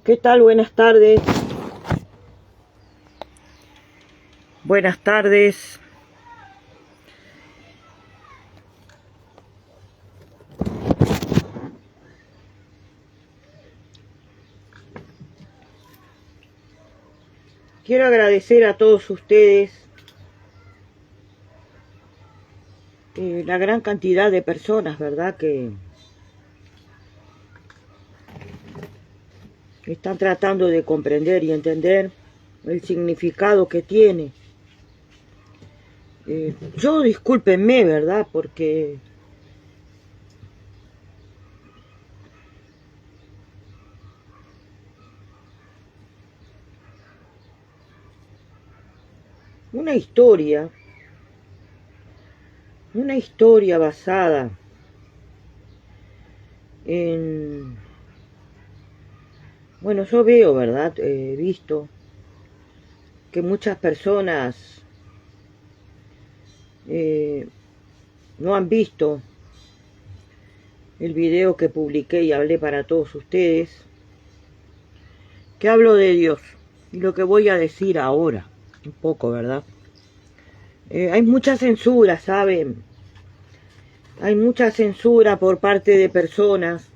¿Qué tal? Buenas tardes. Buenas tardes. Quiero agradecer a todos ustedes la gran cantidad de personas, ¿verdad?, que están tratando de comprender y entender el significado que tiene. Yo discúlpenme, ¿verdad?, porque una historia basada en... Bueno, yo veo, ¿verdad?, he visto que muchas personas no han visto el video que publiqué y hablé para todos ustedes, que hablo de Dios, y lo que voy a decir ahora, un poco, ¿verdad? Hay mucha censura, ¿saben? Hay mucha censura por parte de personas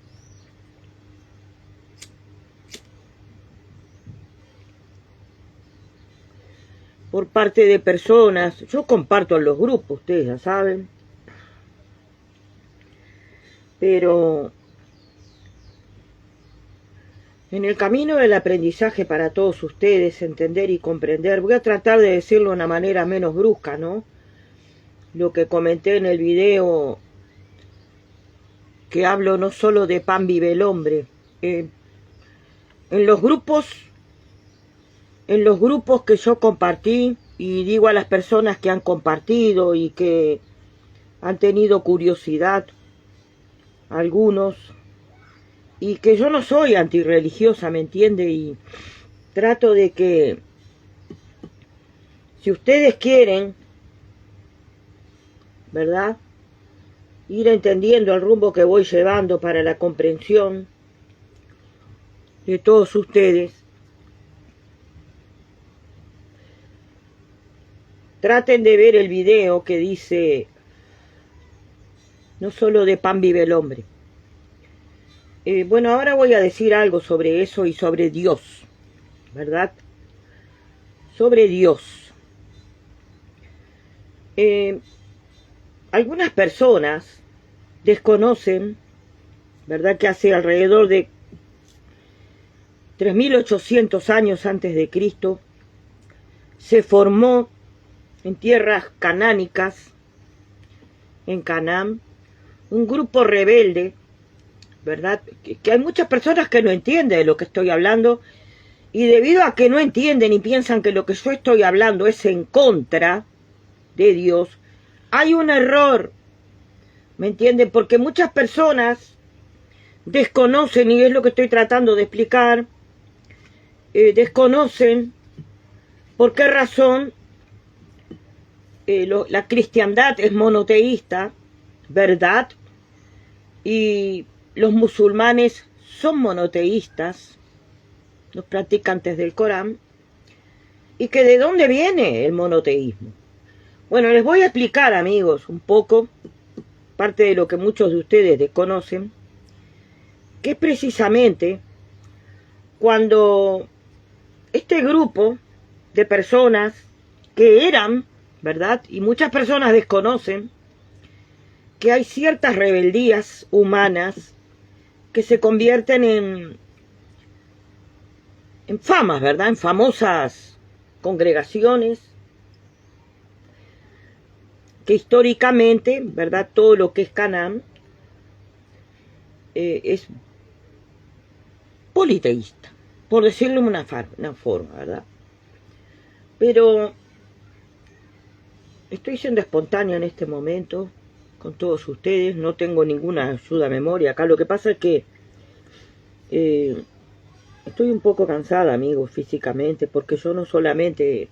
yo comparto en los grupos, ustedes ya saben, pero en el camino del aprendizaje para todos ustedes, entender y comprender, voy a tratar de decirlo de una manera menos brusca, ¿no? Lo que comenté en el video, que hablo no solo de pan vive el hombre. En los grupos que yo compartí, y digo a las personas que han compartido y que han tenido curiosidad, algunos, y que yo no soy antirreligiosa, ¿me entiende? Y trato de que, si ustedes quieren, ¿verdad?, ir entendiendo el rumbo que voy llevando para la comprensión de todos ustedes, traten de ver el video que dice, no solo de pan vive el hombre. Bueno, ahora voy a decir algo sobre eso y sobre Dios, ¿verdad? Sobre Dios. Algunas personas desconocen, ¿verdad?, que hace alrededor de 3800 años antes de Cristo se formó en tierras canánicas, en Canaán, un grupo rebelde, ¿verdad? Que hay muchas personas que no entienden de lo que estoy hablando, y debido a que no entienden y piensan que lo que yo estoy hablando es en contra de Dios, hay un error, ¿me entienden? Porque muchas personas desconocen, y es lo que estoy tratando de explicar, desconocen por qué razón la cristiandad es monoteísta, ¿verdad? Y los musulmanes son monoteístas, los practicantes del Corán, y que de dónde viene el monoteísmo. Bueno, les voy a explicar, amigos, un poco, parte de lo que muchos de ustedes desconocen, que es precisamente cuando este grupo de personas que eran, ¿verdad?, y muchas personas desconocen que hay ciertas rebeldías humanas que se convierten en famas, ¿verdad?, en famosas congregaciones, que históricamente, ¿verdad?, todo lo que es Canaán es politeísta, por decirlo de una forma, ¿verdad? Pero estoy siendo espontánea en este momento con todos ustedes, no tengo ninguna ayuda a memoria acá. Lo que pasa es que estoy un poco cansada, amigos, físicamente, porque yo no solamente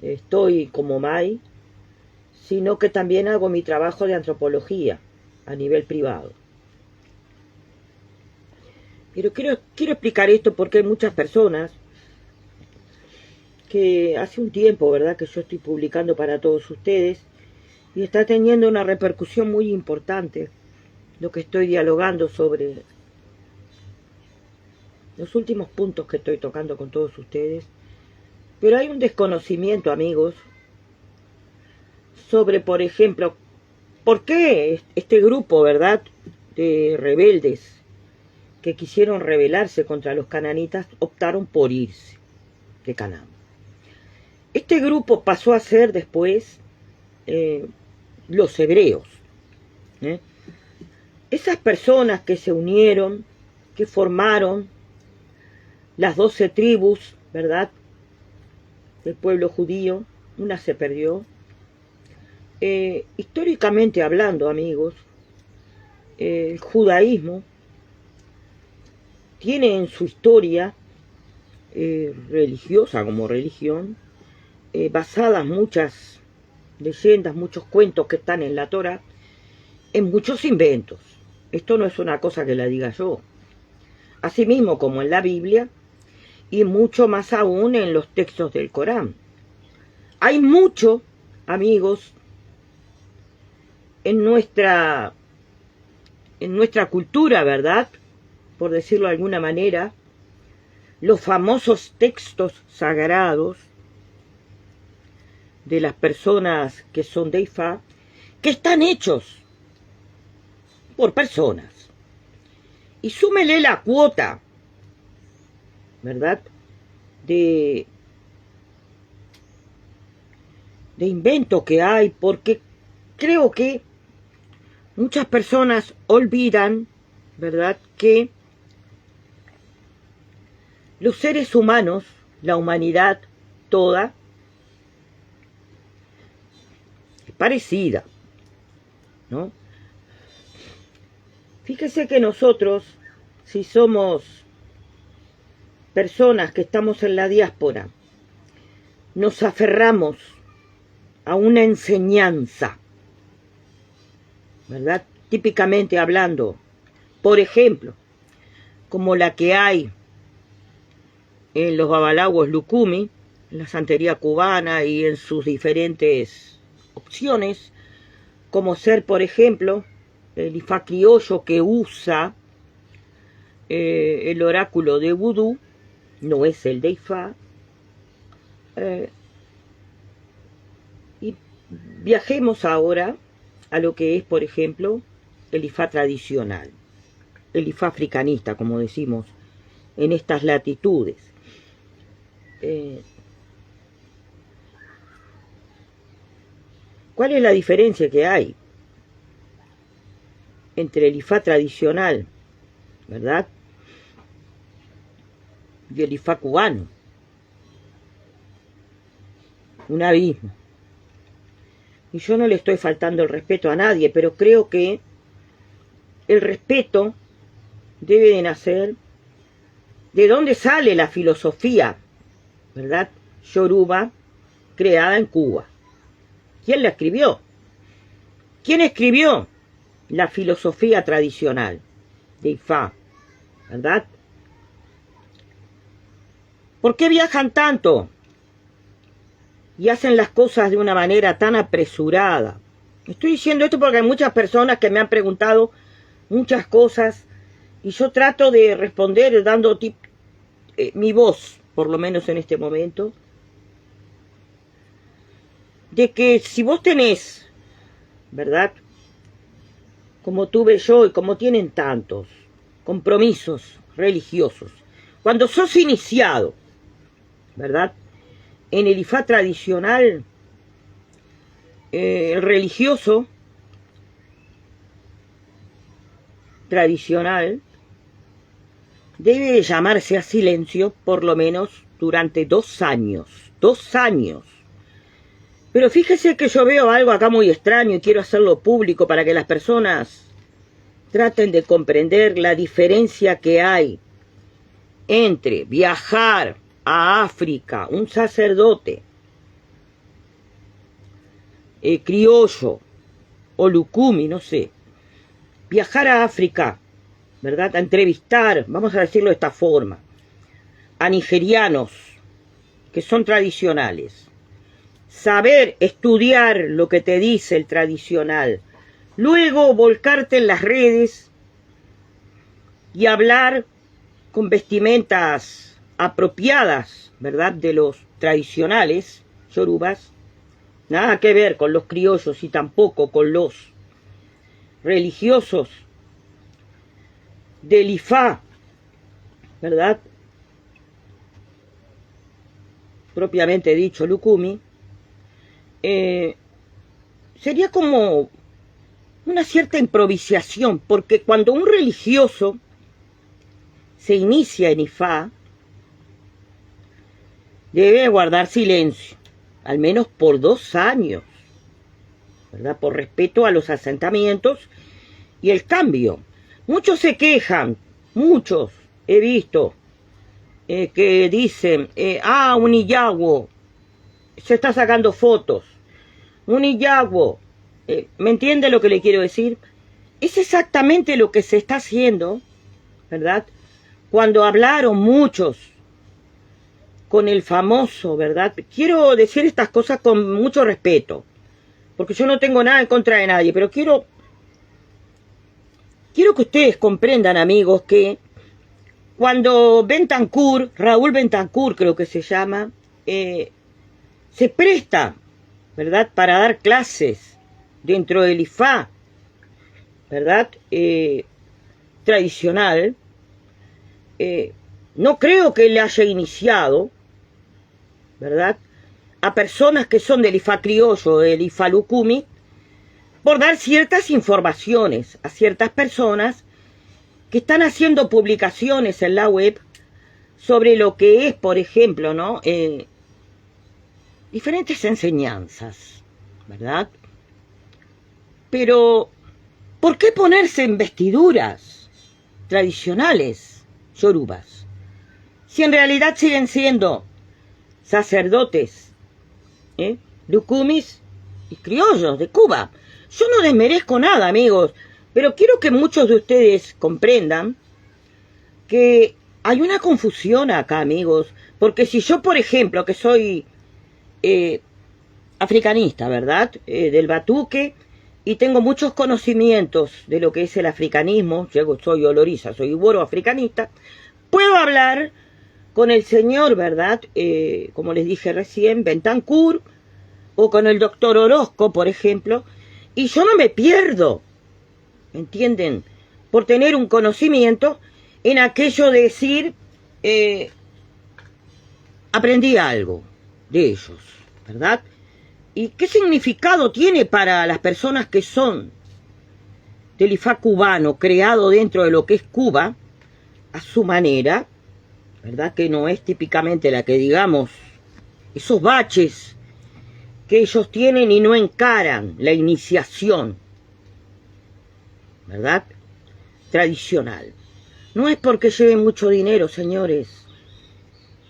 estoy como Mai, sino que también hago mi trabajo de antropología a nivel privado. Pero quiero explicar esto porque hay muchas personas que hace un tiempo, ¿verdad?, que yo estoy publicando para todos ustedes y está teniendo una repercusión muy importante lo que estoy dialogando sobre los últimos puntos que estoy tocando con todos ustedes. Pero hay un desconocimiento, amigos, sobre, por ejemplo, por qué este grupo, ¿verdad?, de rebeldes que quisieron rebelarse contra los cananitas optaron por irse de Canaán. Este grupo pasó a ser después los hebreos. Esas personas que se unieron, que formaron las 12 tribus, ¿verdad?, del pueblo judío, una se perdió. Históricamente hablando, amigos, el judaísmo tiene en su historia religiosa como religión, basadas muchas leyendas, muchos cuentos que están en la Torá, en muchos inventos. Esto no es una cosa que la diga yo. Asimismo como en la Biblia, y mucho más aún en los textos del Corán. Hay mucho, amigos, en nuestra cultura, ¿verdad?, por decirlo de alguna manera, los famosos textos sagrados de las personas que son de Ifá, que están hechos por personas. Y súmele la cuota, ¿verdad?, de invento que hay, porque creo que muchas personas olvidan, ¿verdad?, que los seres humanos, la humanidad toda, es parecida, ¿no? Fíjese que nosotros, si somos personas que estamos en la diáspora, nos aferramos a una enseñanza, ¿verdad?, típicamente hablando, por ejemplo, como la que hay en los babalaguos Lucumi, en la santería cubana y en sus diferentes opciones, como ser, por ejemplo, el Ifá criollo que usa el oráculo de vudú, no es el de Ifá. Y viajemos ahora a lo que es, por ejemplo, el Ifá tradicional, el Ifá africanista, como decimos en estas latitudes. ¿Cuál es la diferencia que hay entre el Ifá tradicional, ¿verdad?, y el Ifá cubano? Un abismo. Y yo no le estoy faltando el respeto a nadie, pero creo que el respeto debe de nacer de dónde sale la filosofía, ¿verdad?, yoruba, creada en Cuba. ¿Quién la escribió? ¿Quién escribió la filosofía tradicional de Ifá, ¿verdad? ¿Por qué viajan tanto y hacen las cosas de una manera tan apresurada? Estoy diciendo esto porque hay muchas personas que me han preguntado muchas cosas y yo trato de responder dando mi voz, por lo menos en este momento, de que si vos tenés, ¿verdad?, como tuve yo y como tienen tantos compromisos religiosos, cuando sos iniciado, ¿verdad?, en el Ifá tradicional, el religioso tradicional debe de llamarse a silencio por lo menos durante 2 años. 2 años. Pero fíjese que yo veo algo acá muy extraño y quiero hacerlo público para que las personas traten de comprender la diferencia que hay entre viajar a África, un sacerdote criollo o lucumi, no sé, viajar a África ¿verdad?, a entrevistar, vamos a decirlo de esta forma, a nigerianos que son tradicionales, saber estudiar lo que te dice el tradicional, luego volcarte en las redes y hablar con vestimentas apropiadas, ¿verdad?, de los tradicionales yorubas, nada que ver con los criollos y tampoco con los religiosos del Ifá, ¿verdad?, propiamente dicho Lukumi, sería como una cierta improvisación, porque cuando un religioso se inicia en Ifá, debe guardar silencio, al menos por 2 años, ¿verdad?, por respeto a los asentamientos y el cambio. Muchos se quejan, muchos he visto, que dicen, un Iyawo se está sacando fotos, un Iyawo, ¿me entiende lo que le quiero decir? Es exactamente lo que se está haciendo, ¿verdad?, cuando hablaron muchos con el famoso, ¿verdad? Quiero decir estas cosas con mucho respeto, porque yo no tengo nada en contra de nadie, pero quiero que ustedes comprendan, amigos, que cuando Bentancur, Raúl Bentancur creo que se llama, se presta, ¿verdad?, para dar clases dentro del Ifá, ¿verdad?, tradicional, no creo que él haya iniciado, ¿verdad?, a personas que son del Ifá criollo, del Ifá Lukumi, por dar ciertas informaciones a ciertas personas que están haciendo publicaciones en la web sobre lo que es, por ejemplo, ¿no?, diferentes enseñanzas, ¿verdad? Pero, ¿por qué ponerse en vestiduras tradicionales yorubas, si en realidad siguen siendo sacerdotes, lukumis y criollos de Cuba? Yo no desmerezco nada, amigos, pero quiero que muchos de ustedes comprendan que hay una confusión acá, amigos, porque si yo, por ejemplo, que soy africanista, ¿verdad?, del batuque, y tengo muchos conocimientos de lo que es el africanismo, yo soy oloriza, soy iboro africanista, puedo hablar con el señor, ¿verdad?, como les dije recién, Bentancur, o con el doctor Orozco, por ejemplo, y yo no me pierdo, ¿entienden?, por tener un conocimiento en aquello de decir, aprendí algo de ellos, ¿verdad? ¿Y qué significado tiene para las personas que son del Ifá cubano, creado dentro de lo que es Cuba, a su manera, ¿verdad?, que no es típicamente la que digamos, esos baches que ellos tienen y no encaran la iniciación, ¿verdad?, tradicional. No es porque lleven mucho dinero, señores,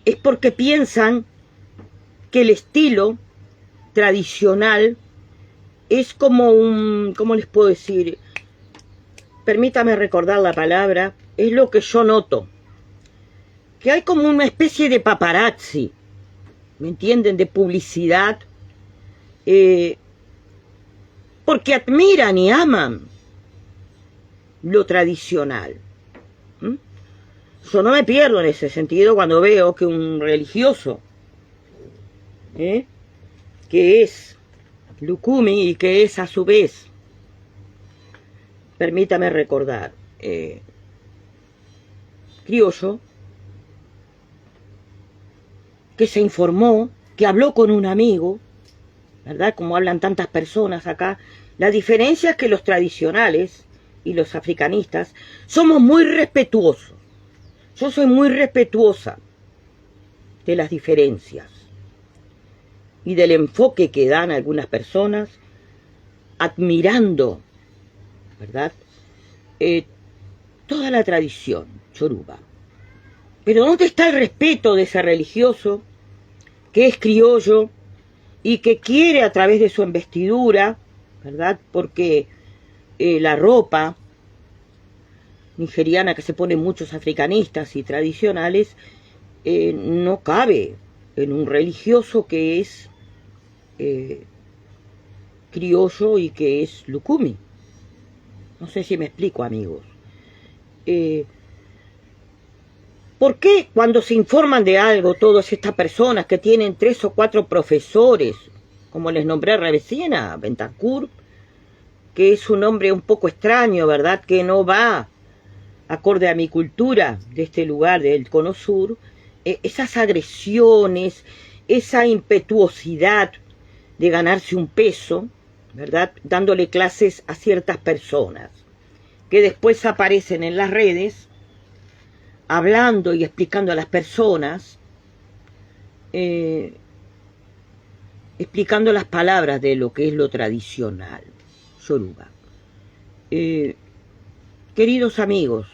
es porque piensan que el estilo tradicional es como un, ¿cómo les puedo decir? Permítame recordar la palabra, es lo que yo noto, que hay como una especie de paparazzi, ¿me entienden?, de publicidad, porque admiran y aman lo tradicional. Yo no me pierdo en ese sentido cuando veo que un religioso, que es Lukumi y que es a su vez, permítame recordar, criollo, que se informó, que habló con un amigo, ¿verdad?, como hablan tantas personas acá. La diferencia es que los tradicionales y los africanistas somos muy respetuosos. Yo soy muy respetuosa de las diferencias y del enfoque que dan algunas personas, admirando, ¿verdad?, toda la tradición yoruba. Pero ¿dónde está el respeto de ese religioso que es criollo y que quiere a través de su investidura, ¿verdad?, porque la ropa nigeriana que se ponen muchos africanistas y tradicionales, no cabe en un religioso que es criollo y que es lucumi. No sé si me explico, amigos. ¿Por qué cuando se informan de algo todas estas personas que tienen 3 o 4 profesores, como les nombré recién a Bentancur, que es un hombre un poco extraño, ¿verdad?, que no va acorde a mi cultura de este lugar, del Cono Sur, esas agresiones, esa impetuosidad de ganarse un peso, ¿verdad?, dándole clases a ciertas personas, que después aparecen en las redes, hablando y explicando a las personas, explicando las palabras de lo que es lo tradicional yoruba. Queridos amigos,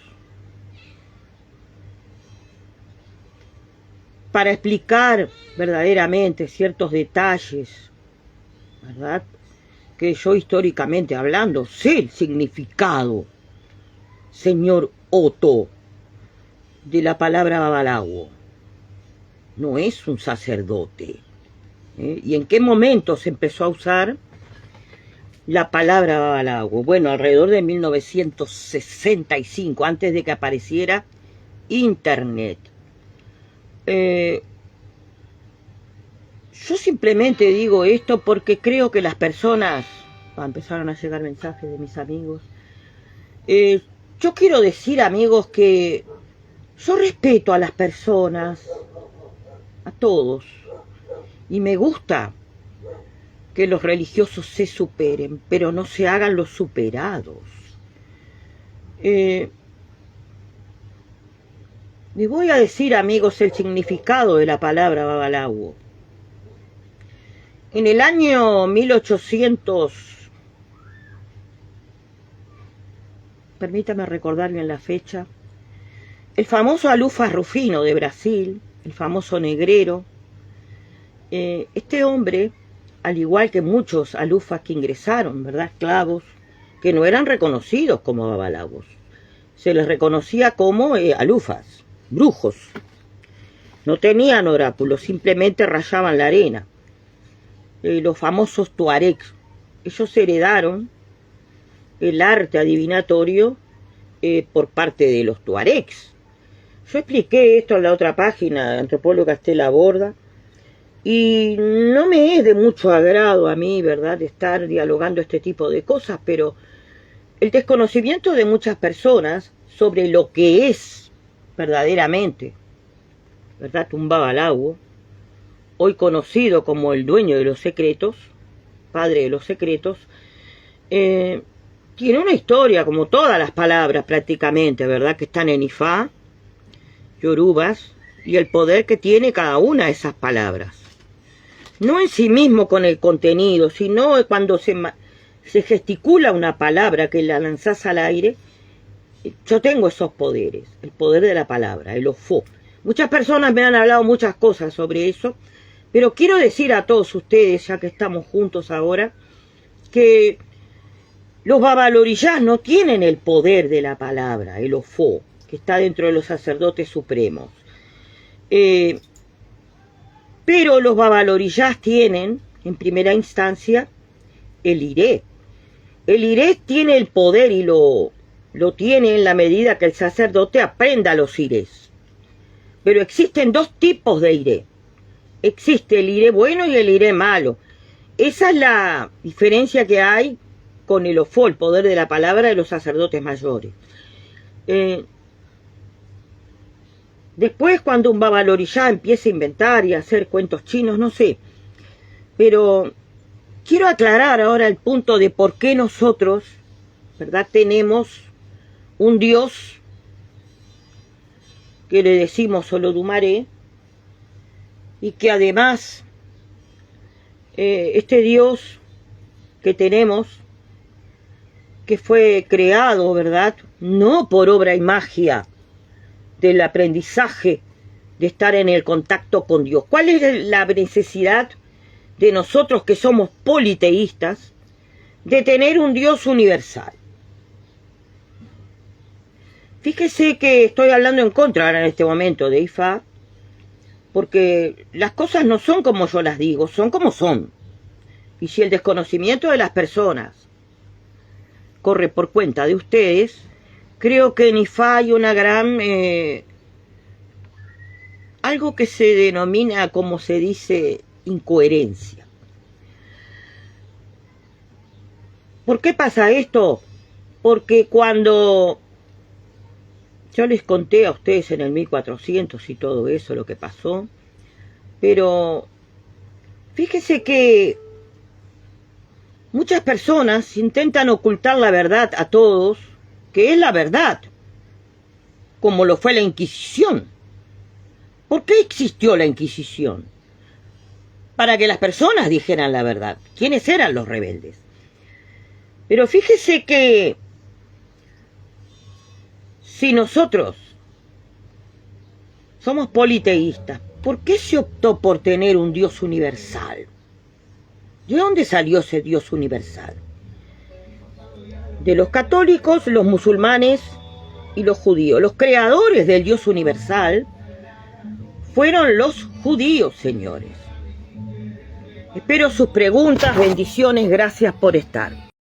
para explicar verdaderamente ciertos detalles, ¿verdad?, que yo históricamente hablando sé el significado, señor Otto, de la palabra babalawo. No es un sacerdote. ¿Y en qué momento se empezó a usar la palabra babalawo? Bueno, alrededor de 1965, antes de que apareciera Internet. Yo simplemente digo esto porque creo que las personas, empezaron a llegar mensajes de mis amigos, yo quiero decir, amigos, que yo respeto a las personas, a todos, y me gusta que los religiosos se superen, pero no se hagan los superados. Les voy a decir, amigos, el significado de la palabra babalawo. En el año 1800, permítame recordar bien la fecha, el famoso Alufas Rufino de Brasil, el famoso negrero, este hombre, al igual que muchos alufas que ingresaron, ¿verdad?, esclavos, que no eran reconocidos como babalawos, se les reconocía como alufas, brujos. No tenían oráculos, simplemente rayaban la arena. Los famosos tuaregs, ellos heredaron el arte adivinatorio por parte de los tuaregs. Yo expliqué esto en la otra página, antropóloga Estela Borda, y no me es de mucho agrado a mí, ¿verdad?, estar dialogando este tipo de cosas, pero el desconocimiento de muchas personas sobre lo que es verdaderamente, ¿verdad?, un babalawo, hoy conocido como el dueño de los secretos, padre de los secretos, tiene una historia, como todas las palabras prácticamente, ¿verdad?, que están en Ifá, yorubas, y el poder que tiene cada una de esas palabras. No en sí mismo con el contenido, sino cuando se gesticula una palabra que la lanzás al aire. Yo tengo esos poderes, el poder de la palabra, el ofo. Muchas personas me han hablado muchas cosas sobre eso, pero quiero decir a todos ustedes, ya que estamos juntos ahora, que los babaloriyás no tienen el poder de la palabra, el ofo, que está dentro de los sacerdotes supremos. Pero los babaloriyás tienen, en primera instancia, el iré. El iré tiene el poder y lo tiene en la medida que el sacerdote aprenda los irés. Pero existen 2 tipos de iré. Existe el iré bueno y el iré malo. Esa es la diferencia que hay con el ofo, el poder de la palabra de los sacerdotes mayores. Después, cuando un babaloriyá empieza a inventar y a hacer cuentos chinos, no sé. Pero quiero aclarar ahora el punto de por qué nosotros, ¿verdad?, tenemos un Dios que le decimos Olodumare, y que además este Dios que tenemos, que fue creado, ¿verdad?, no por obra y magia del aprendizaje de estar en el contacto con Dios. ¿Cuál es la necesidad de nosotros que somos politeístas de tener un Dios universal? Fíjese que estoy hablando en contra ahora en este momento de Ifá, porque las cosas no son como yo las digo, son como son. Y si el desconocimiento de las personas corre por cuenta de ustedes, creo que en Ifá hay una gran... algo que se denomina, como se dice, incoherencia. ¿Por qué pasa esto? Porque cuando yo les conté a ustedes en el 1400 y todo eso, lo que pasó, pero fíjese que muchas personas intentan ocultar la verdad a todos, que es la verdad, como lo fue la Inquisición. ¿Por qué existió la Inquisición? Para que las personas dijeran la verdad. ¿Quiénes eran los rebeldes? Pero fíjese que si nosotros somos politeístas, ¿por qué se optó por tener un Dios universal? ¿De dónde salió ese Dios universal? De los católicos, los musulmanes y los judíos. Los creadores del Dios universal fueron los judíos, señores. Espero sus preguntas, bendiciones, gracias por estar.